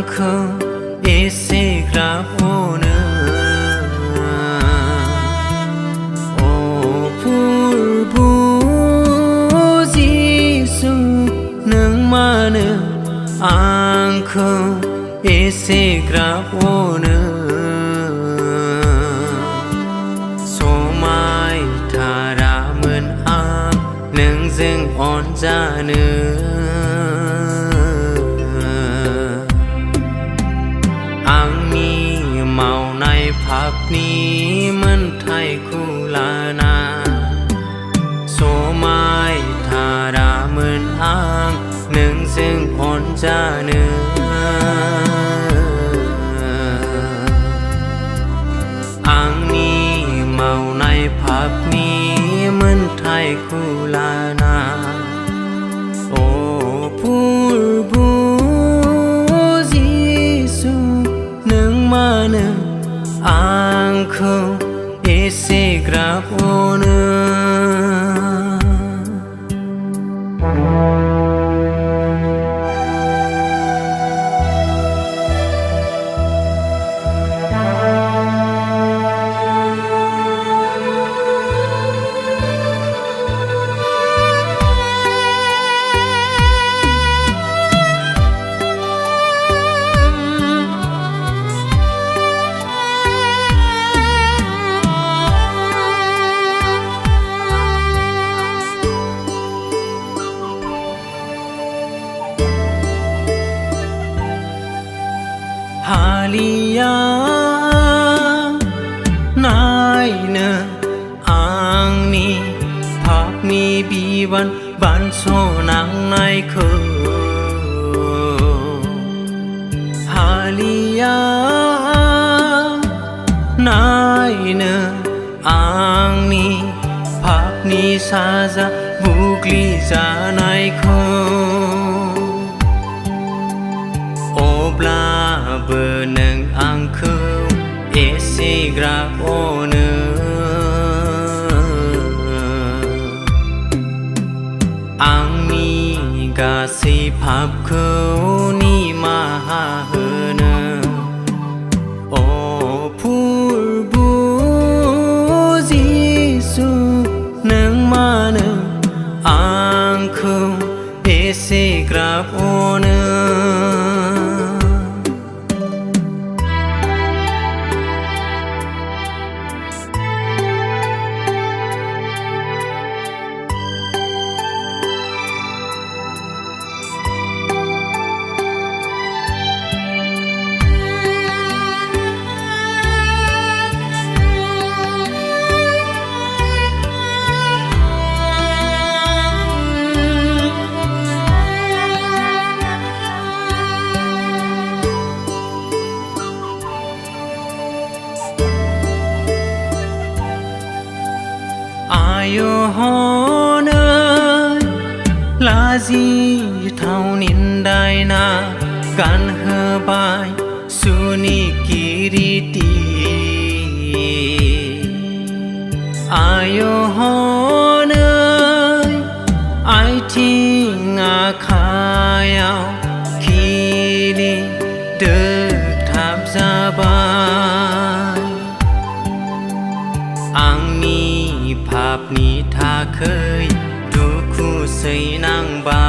आंखौ एसेग्राब अनो अ प्रभु जिसु नों मानो आंखौ एसेग्राब अनो समायथारामोन आं नोंजों अनजानो आंनि मावनाय पापनि मोनथायखौ लाना समायथारामोन आं नोंजों अनजानो आंनि मावनाय पापनि मोनथायखौ लाना अ प्रभु जिसु नों मानो आंखौ एसेग्राब अनो हालिया नायनो आंनि पापनि बिबान बानस'नांनायखौ हालिया नायनो आंनि पापनि साजा बुग्लिजानायखौ अब्लाबो नों आंखौ एसेग्राब अनो आंनि गासै पापखौ निमाहा होनो अ प्रभु जिसु नों मानो आंखौ एसेग्राब अनो आयहनै लाजिथाव निन्दायना गानहोबाय सुनि किरिति आयहनै आथिं आखायाव खिलि दोगथाब जाबाय आंनि पापनि थाखै दुखु सैनांबाय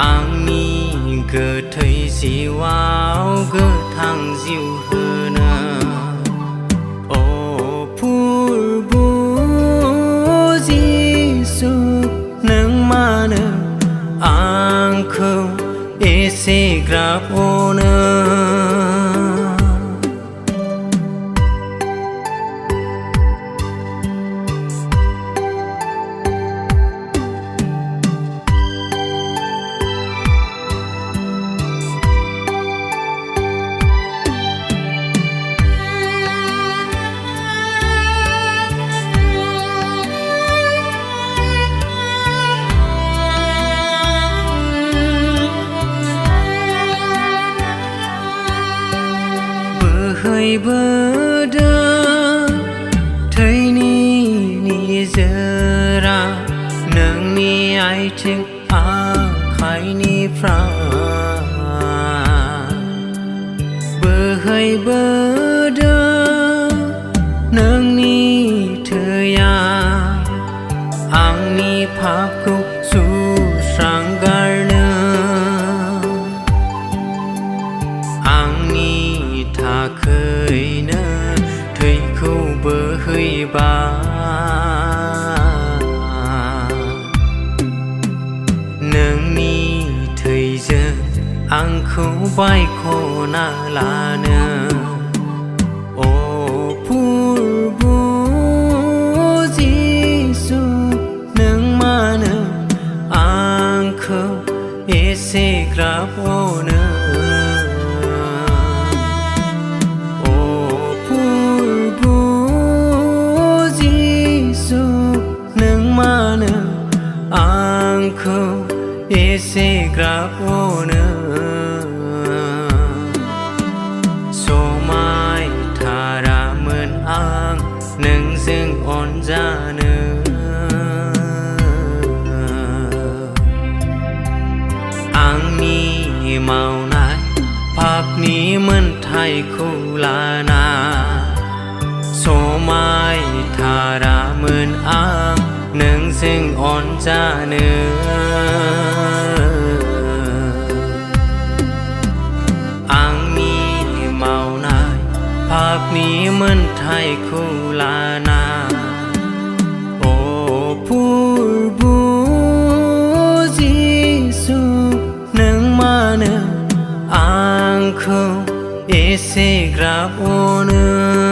आंनि गोथै जिउआव गोथां जिउ होनो अ प्रभु जिसु नों मानो आंखौ एसेग्राब अनो बोहैबोदों थैनि निजोरा नोंनि आथिं bờ đơ nâng ni thơ ya ang ni phap khúc su sang gar nơ ang ni tha khơi nơ thầy khâu bờ hơi ba nâng ni thầy giờ ang khâu bay khô na la nơ ô phur bu Giêsu nâng ma nơ ang khâu ese grab ô nơ ô phur bu Giêsu nâng ma nơ ang khâu ese grab ô nơ nâng dương ổn ra nữa ang ni màu nai phap ni mân thay khu la na số mai thà ra mân ang nâng dương ổn ra nữa ang ni màu nai phap ni mân thay khu la na ô phur bu Giêsu nâng ma nơ ang khâu ese grab ô nơ